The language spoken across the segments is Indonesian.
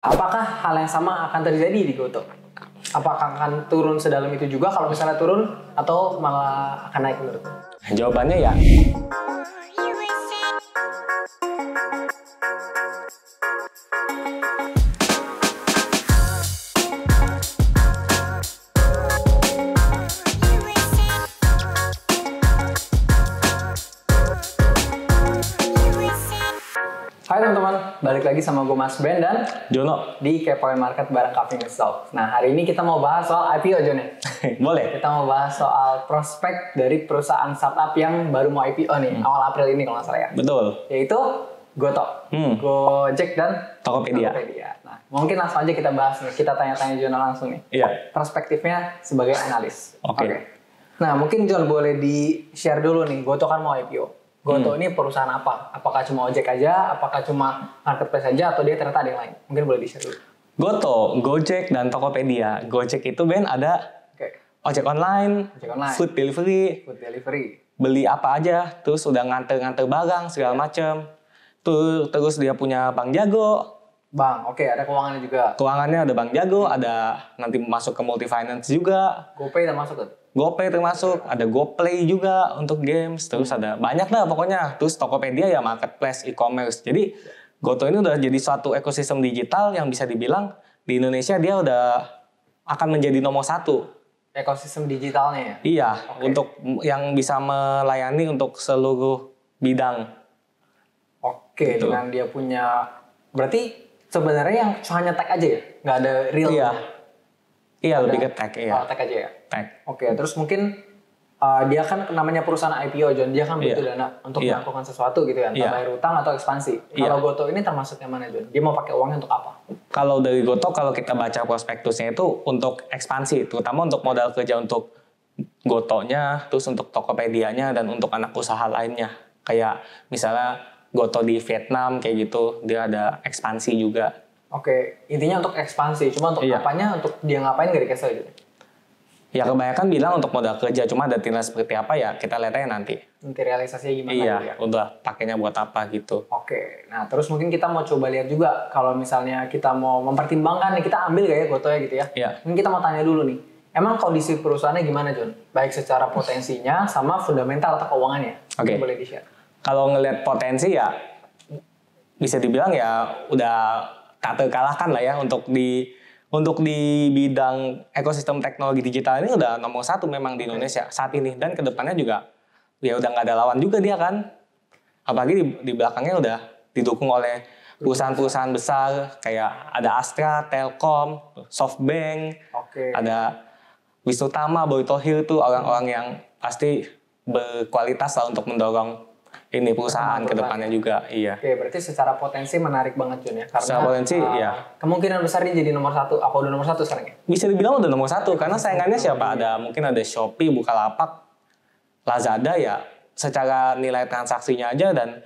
Apakah hal yang sama akan terjadi di Goto? Apakah akan turun sedalam itu juga kalau misalnya turun atau malah akan naik menurut? Jawabannya ya. Hai teman-teman, balik lagi sama gue Mas Ben dan Jono. di Kepoin Market bareng Coffee Mix Talk. Nah, hari ini kita mau bahas soal IPO, Jon ya. Boleh. Kita mau bahas soal prospek dari perusahaan startup yang baru mau IPO nih, awal April ini kalau nggak salah ya. Betul. Yaitu Goto, Gojek dan Tokopedia. Nah, mungkin langsung aja kita bahas nih, kita tanya-tanya Jon langsung nih. Iya. Perspektifnya sebagai analis. Oke. Nah, mungkin Jon boleh di-share dulu nih, Goto kan mau IPO. Goto ini perusahaan apa? Apakah cuma ojek aja? Apakah cuma marketplace aja? Atau dia ternyata ada yang lain? Mungkin boleh di-share dulu. Goto, Gojek, dan Tokopedia. Gojek itu Ben ada ojek online, food delivery, beli apa aja, terus udah nganter-nganter barang segala macem. Terus dia punya Bank Jago. Bang, ada keuangannya juga. Keuangannya ada Bank Jago, ada nanti masuk ke multi finance juga. GoPay termasuk tuh? GoPay termasuk, ada GoPlay juga untuk games, terus ada banyak lah pokoknya. Terus Tokopedia ya marketplace e-commerce. Jadi Goto ini udah jadi suatu ekosistem digital yang bisa dibilang di Indonesia dia udah akan menjadi nomor 1. Ekosistem digitalnya ya? Iya, untuk yang bisa melayani untuk seluruh bidang. Oke, gitu. Dengan dia punya, berarti sebenarnya yang hanya tag aja ya? Nggak ada real? Iya, lebih ke tag, iya. Tag aja ya? Tag. Oke, terus mungkin dia kan namanya perusahaan IPO, Jon. Dia kan butuh dana untuk melakukan sesuatu gitu ya, entah bayar utang atau ekspansi. Kalau Goto ini termasuk yang mana, Jon? Dia mau pakai uangnya untuk apa? Kalau dari Goto, kalau kita baca prospektusnya itu untuk ekspansi, terutama untuk modal kerja untuk Gotonya, terus untuk Tokopedia-nya, dan untuk anak usaha lainnya. Kayak misalnya Goto di Vietnam kayak gitu, dia ada ekspansi juga. Oke, intinya untuk ekspansi. Cuma untuk apanya, untuk dia ngapain nggak dikasih gitu? Ya kebanyakan bilang untuk modal kerja, cuma detailnya seperti apa ya kita lihat aja nanti. Nanti realisasinya gimana? Iya, ya? Udah pakainya buat apa gitu. Oke, nah terus mungkin kita mau coba lihat juga kalau misalnya kita mau mempertimbangkan nih, kita ambil kayak Goto ya gitu ya. Iya. Mungkin kita mau tanya dulu nih, emang kondisi perusahaannya gimana, Jon? Baik secara potensinya sama fundamental atau keuangannya? Oke. Boleh di-share. Kalau ngelihat potensi ya bisa dibilang ya udah tak terkalahkan lah ya untuk di bidang ekosistem teknologi digital ini udah nomor 1 memang di Indonesia saat ini, dan kedepannya juga ya udah nggak ada lawan juga dia kan, apalagi di belakangnya udah didukung oleh perusahaan-perusahaan besar kayak ada Astra, Telkom, Softbank, ada Wisnu Tama, Boy Tohir tuh orang-orang yang pasti berkualitas lah untuk mendorong ini perusahaan ke depannya juga. Iya. Oke, berarti secara potensi menarik banget, Jon ya. Karena secara potensi kemungkinan besar dia jadi nomor 1. Apa udah nomor 1 sekarang ya? Bisa dibilang udah nomor 1 karena saingannya siapa? Mungkin ada Shopee, Bukalapak, Lazada ya. Secara nilai transaksinya aja dan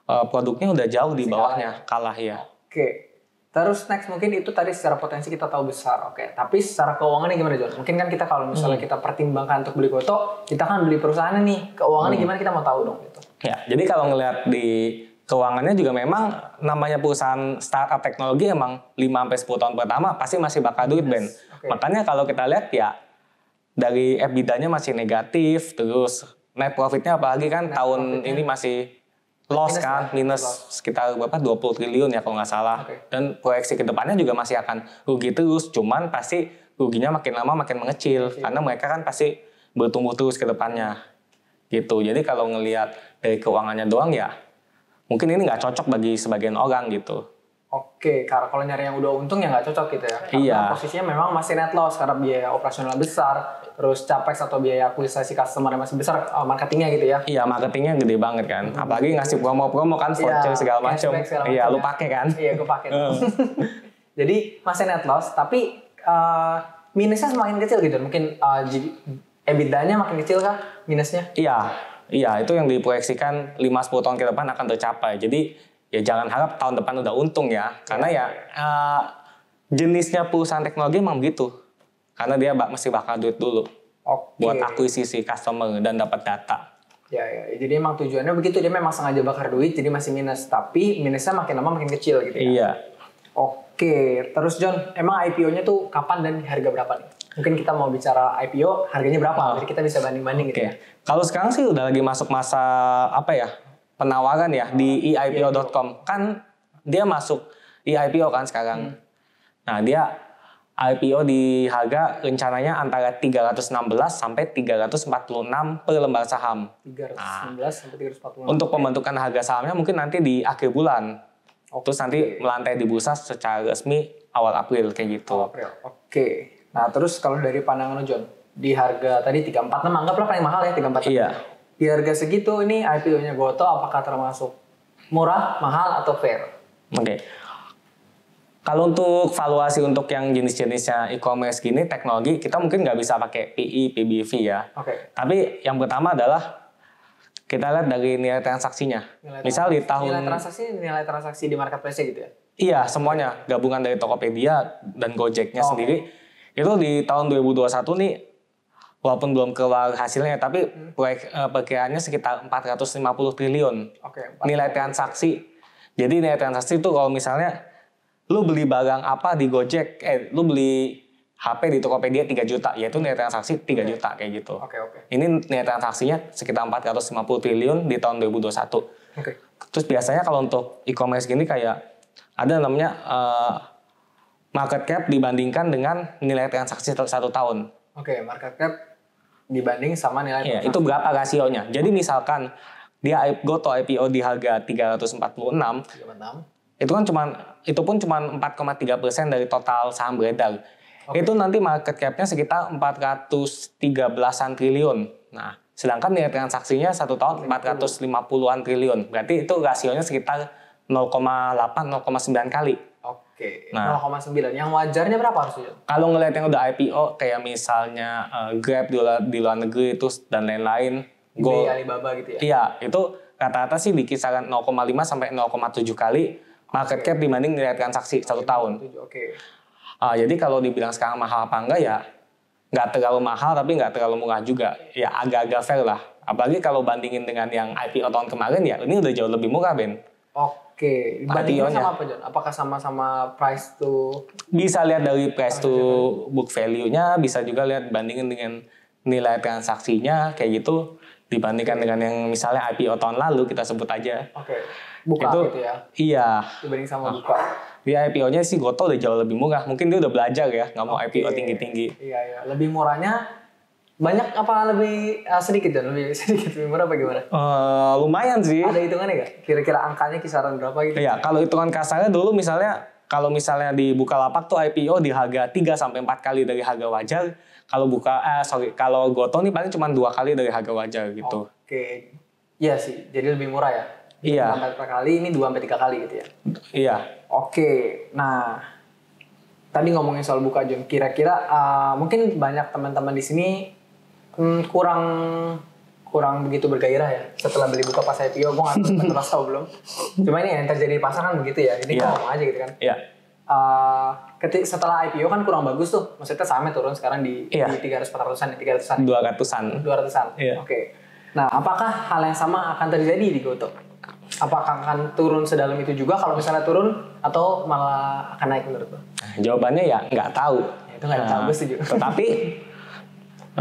produknya udah jauh di bawahnya, kalah ya. Oke. Terus next mungkin itu tadi secara potensi kita tahu besar, tapi secara keuangannya gimana, Jon? Mungkin kan kita kalau misalnya kita pertimbangkan untuk beli Goto, kita kan beli perusahaannya nih, keuangannya gimana kita mau tahu dong gitu. Ya, jadi kalau ngelihat di keuangannya juga memang namanya perusahaan startup teknologi emang 5-10 tahun pertama pasti masih bakal duit, Ben. Makanya kalau kita lihat ya dari EBITDA-nya masih negatif, terus net profit-nya apalagi kan tahun ini masih loss kan, minus sekitar berapa 20 triliun ya kalau nggak salah. Dan proyeksi ke depannya juga masih akan rugi terus, cuman pasti ruginya makin lama makin mengecil karena mereka kan pasti bertumbuh terus ke depannya. Gitu. Jadi kalau ngelihat dari keuangannya doang ya mungkin ini nggak cocok bagi sebagian orang gitu. Oke, karena kalau nyari yang udah untung ya nggak cocok gitu ya. Karena posisinya memang masih net loss karena biaya operasional besar, terus capex atau biaya akuisisi customer yang masih besar, marketingnya gitu ya. Iya, marketingnya gede banget kan. Apalagi ngasih promo-promo kan, voucher segala macam. Iya, lu pakai kan? Iya, gue pakai. Jadi masih net loss, tapi minusnya semakin kecil gitu. Mungkin EBITDA-nya makin kecil kah minusnya? Iya, itu yang diproyeksikan 5-10 tahun ke depan akan tercapai. Jadi ya jangan harap tahun depan udah untung ya. Karena jenisnya perusahaan teknologi emang begitu. Karena dia mesti bakal duit dulu. Buat akuisisi customer dan dapat data. Ya, jadi emang tujuannya begitu. Dia memang sengaja bakar duit jadi masih minus. Tapi minusnya makin lama makin kecil gitu ya. Iya. Oke, terus John, emang IPO-nya tuh kapan dan harga berapa nih? Mungkin kita mau bicara IPO, harganya berapa? Jadi kita bisa banding-banding gitu ya. Kalau sekarang sih udah lagi masuk masa apa ya? Penawaran ya di eipo.com. Kan dia masuk IPO kan sekarang. Nah, dia IPO di harga rencananya antara 316 sampai 346 per lembar saham. 316 sampai 346. Untuk pembentukan harga sahamnya mungkin nanti di akhir bulan. Terus nanti melantai di bursa secara resmi awal April kayak gitu. April. Oke. Nah, terus kalau dari pandangan lo John, di harga tadi 346 anggaplah paling mahal ya 346. Iya. Di harga segitu ini IPO-nya Gotoh apakah termasuk murah, mahal atau fair? Oke. Kalau untuk valuasi untuk yang jenis-jenisnya e-commerce gini, teknologi, kita mungkin nggak bisa pakai PE, PBV ya. Oke. Tapi yang pertama adalah kita lihat dari nilai transaksinya. Misal di tahun... Nilai transaksi di marketplace gitu ya? Iya, semuanya. Gabungan dari Tokopedia dan Gojeknya sendiri. Itu di tahun 2021 nih, walaupun belum keluar hasilnya, tapi perkiraannya sekitar 450 triliun. Nilai transaksi. Jadi nilai transaksi itu kalau misalnya lu beli barang apa di Gojek, lu beli HP di Tokopedia 3 juta, yaitu nilai transaksi 3 juta kayak gitu. Ini nilai transaksinya sekitar 450 triliun di tahun 2021. Terus biasanya kalau untuk e-commerce gini kayak ada namanya market cap dibandingkan dengan nilai transaksi satu tahun. Market cap dibanding sama nilai transaksi. Itu berapa rasionya. Jadi misalkan dia Gotoh IPO di harga 346, itu pun cuma 4,3% dari total saham beredar. Itu nanti market cap-nya sekitar 413-an triliun. Nah, sedangkan nilai transaksinya satu tahun 450-an triliun. Berarti itu rasionya sekitar 0,8-0,9 kali. Nah, 0,9. Yang wajarnya berapa harusnya? Kalau ngelihat yang udah IPO kayak misalnya Grab di luar negeri itu dan lain-lain, Alibaba gitu ya? Iya, itu rata-rata sih di kisaran 0,5 sampai 0,7 kali market cap dibanding nilai transaksi satu tahun. Jadi kalau dibilang sekarang mahal apa enggak ya nggak terlalu mahal tapi nggak terlalu murah juga. Ya agak-agak fair lah. Apalagi kalau bandingin dengan yang IPO tahun kemarin ya ini udah jauh lebih murah, Ben. Bandingnya sama apa, John? Apakah sama-sama price to... Bisa lihat dari price to book value-nya, bisa juga lihat bandingin dengan nilai transaksinya kayak gitu. Dibandingkan dengan yang misalnya IPO tahun lalu kita sebut aja. Buka itu, gitu ya? Iya. Dibanding sama buka. Di IPO-nya sih Gotoh udah jauh lebih murah. Mungkin dia udah belajar ya, nggak mau IPO tinggi-tinggi. Iya. Lebih murahnya banyak apa lebih sedikit dan lebih murah apa gimana? Lumayan sih. Ada hitungannya nggak? Kira-kira angkanya kisaran berapa gitu? Iya, kalau hitungan kasarnya dulu kalau misalnya di Bukalapak tuh IPO di harga 3-4 kali dari harga wajar. Kalau Gotoh nih paling cuma 2 kali dari harga wajar gitu. Iya sih, jadi lebih murah ya? Iya. 2-3 kali, ini 2-3 kali gitu ya? Iya. Nah tadi ngomongin soal buka John, kira-kira mungkin banyak teman-teman di sini kurang begitu bergairah ya setelah beli buka pas IPO. Gue nggak tahu belum. Cuma ini yang terjadi di pasar kan begitu ya. Ini ngomong aja gitu kan. Iya. Setelah IPO kan kurang bagus tuh. Maksudnya sahamnya turun sekarang di 300-400an, 300-an. 200-an. Iya. Nah, apakah hal yang sama akan terjadi di Gotoh? Apakah akan turun sedalam itu juga kalau misalnya turun atau malah akan naik menurut lo? Jawabannya ya nggak tahu. Itu nggak tahu, gue setuju. Tetapi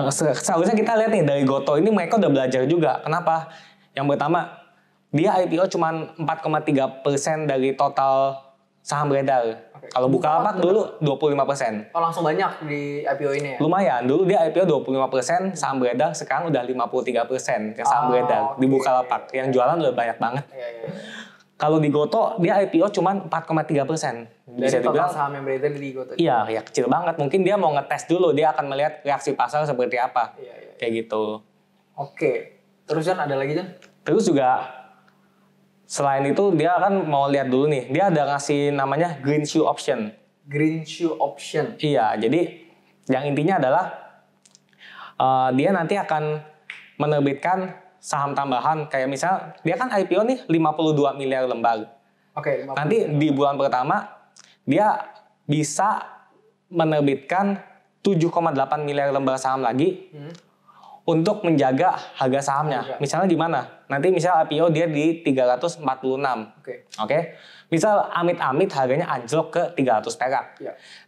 seharusnya kita lihat nih dari Gotoh ini mereka udah belajar juga. Kenapa? Yang pertama, dia IPO cuma 4,3% dari total saham beredar. Kalau Bukalapak dulu 25%. Langsung banyak di IPO ini ya? Lumayan, dulu dia IPO 25% saham beredar, sekarang udah 53% yang saham beredar di Bukalapak. Yang jualan udah banyak banget. Kalau di Gotoh, dia IPO cuma 4,3%. Bisa dibilang saham yang beredar di Gotoh? Iya, ya kecil banget. Mungkin dia mau ngetes dulu, dia akan melihat reaksi pasar seperti apa. Kayak gitu. Terus John, ada lagi John? Terus juga selain itu dia kan mau lihat dulu nih, dia ada ngasih namanya green shoe option. Green shoe option? Iya, jadi yang intinya adalah dia nanti akan menerbitkan saham tambahan. Kayak misal, dia kan IPO nih 52 miliar lembar. Nanti di bulan pertama, dia bisa menerbitkan 7,8 miliar lembar saham lagi untuk menjaga harga sahamnya. Misalnya gimana? Nanti misal IPO dia di 346. Oke. Misal amit-amit harganya anjlok ke 300 perak.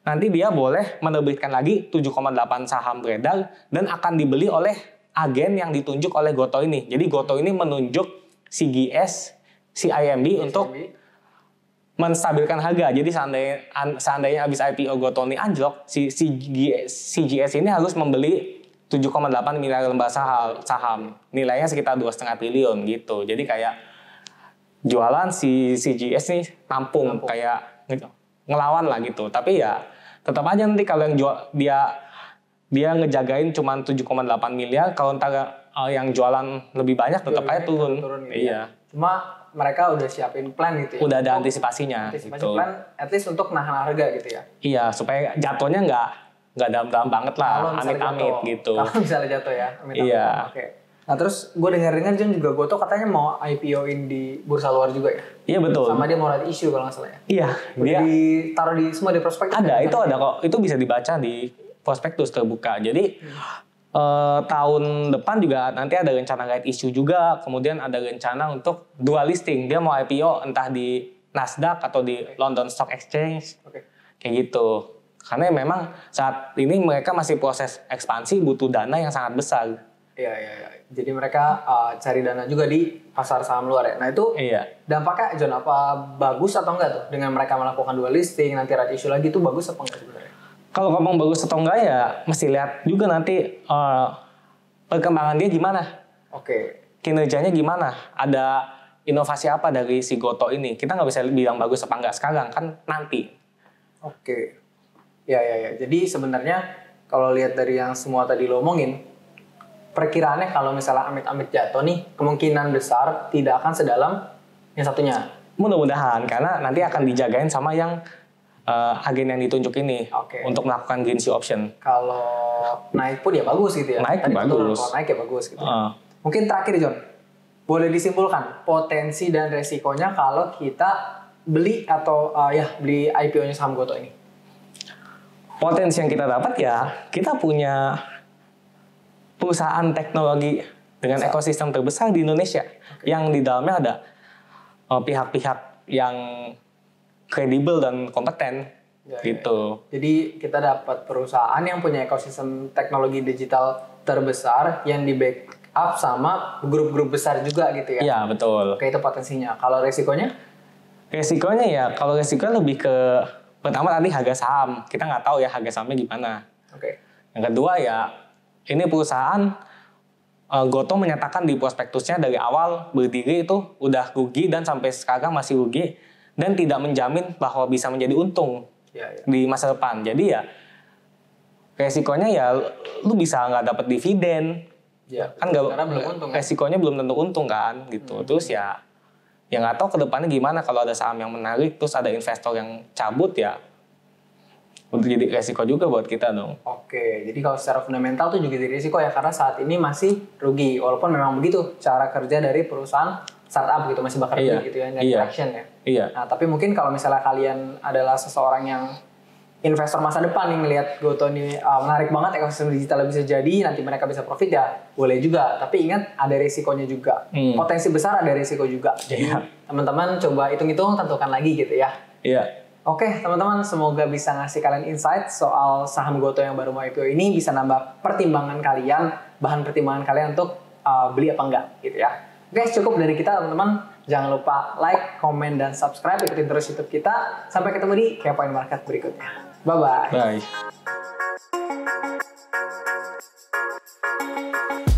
Nanti dia boleh menerbitkan lagi 7,8 saham beredar dan akan dibeli oleh agen yang ditunjuk oleh Gotoh ini. Jadi Gotoh ini menunjuk CGS, CIMB untuk menstabilkan harga. Jadi seandainya habis IPO Gotoh ini anjlok, si CGS ini harus membeli 7,8 miliar lembar saham. Nilainya sekitar 2,5 triliun gitu. Jadi kayak jualan si CGS nih tampung. Kayak ngelawan lah gitu. Tapi ya tetap aja nanti kalau yang dia ngejagain cuma 7,8 miliar, kalau ntar yang jualan lebih banyak tetap aja turun. Iya. Cuma mereka udah siapin plan gitu ya. Udah ada antisipasinya gitu. Plan at least untuk nahan harga gitu ya. Iya, supaya jatuhnya nggak dalam-dalam banget lah, amit-amit gitu. Kalau misalnya jatuh ya, amit-amit. Iya. Oke. Nah terus gue dengar John juga Gotoh katanya mau IPO-in di bursa luar juga ya? Iya betul. Sama dia mau right issue kalau nggak salah ya? Iya. Dia ditaruh di semua di prospektus. Ada kok. Itu bisa dibaca di prospektus terbuka. Jadi tahun depan juga nanti ada rencana right issue juga. Kemudian ada rencana untuk dual listing. Dia mau IPO entah di Nasdaq atau di London Stock Exchange. Kayak gitu. Karena memang saat ini mereka masih proses ekspansi, butuh dana yang sangat besar. Iya. Jadi mereka cari dana juga di pasar saham luar ya. Nah itu dampaknya John, apa bagus atau enggak tuh dengan mereka melakukan dual listing, nanti right issue lagi, itu bagus apa enggak sebenarnya? Kalau ngomong bagus atau enggak ya mesti lihat juga nanti perkembangan dia gimana. Kinerjanya gimana? Ada inovasi apa dari si Gotoh ini? Kita nggak bisa bilang bagus apa enggak sekarang, kan nanti. Ya. Jadi sebenarnya kalau lihat dari yang semua tadi lo omongin, perkiraannya kalau misalnya amit-amit jatuh nih, kemungkinan besar tidak akan sedalam yang satunya. Mudah-mudahan, karena nanti akan dijagain sama yang agen yang ditunjuk ini untuk melakukan green shoe option. Kalau naik pun ya bagus gitu ya. Naik bagus. Kalau naik ya bagus gitu. Mungkin terakhir John, boleh disimpulkan potensi dan resikonya kalau kita beli atau beli IPO-nya saham Gotoh ini? Potensi yang kita dapat ya, kita punya perusahaan teknologi dengan ekosistem terbesar di Indonesia yang di dalamnya ada pihak-pihak yang kredibel dan kompeten gitu. Jadi kita dapat perusahaan yang punya ekosistem teknologi digital terbesar yang di backup sama grup-grup besar juga gitu ya. Iya betul. Itu potensinya. Kalau resikonya? Resikonya ya, kalau resikonya lebih ke pertama tadi harga saham, kita nggak tahu ya harga sahamnya gimana. Yang kedua ya, ini perusahaan Gotoh menyatakan di prospektusnya dari awal berdiri itu udah rugi dan sampai sekarang masih rugi dan tidak menjamin bahwa bisa menjadi untung di masa depan. Jadi ya resikonya ya lu bisa nggak dapat dividen, kan nggak, resikonya belum tentu untung kan gitu. Terus ya nggak tahu kedepannya gimana kalau ada saham yang menarik terus ada investor yang cabut ya, untuk jadi resiko juga buat kita dong. Jadi kalau secara fundamental tuh juga jadi resiko ya, karena saat ini masih rugi walaupun memang begitu cara kerja dari perusahaan startup gitu, masih bakal rugi gitu ya, net traction ya. Nah tapi mungkin kalau misalnya kalian adalah seseorang yang investor masa depan nih, ngelihat Gotoh ini menarik banget, ekosistem digital bisa jadi nanti mereka bisa profit ya boleh juga, tapi ingat ada risikonya juga. Potensi besar, ada risiko juga. Jadi teman-teman coba hitung-hitung, tentukan lagi gitu ya. Oke teman-teman, semoga bisa ngasih kalian insight soal saham Gotoh yang baru mau IPO ini, bisa nambah pertimbangan kalian, bahan pertimbangan kalian untuk beli apa enggak gitu ya. Oke, cukup dari kita teman-teman. Jangan lupa like, komen, dan subscribe. Ikutin terus YouTube kita. Sampai ketemu di Kepoin Market berikutnya. Bye-bye. Bye.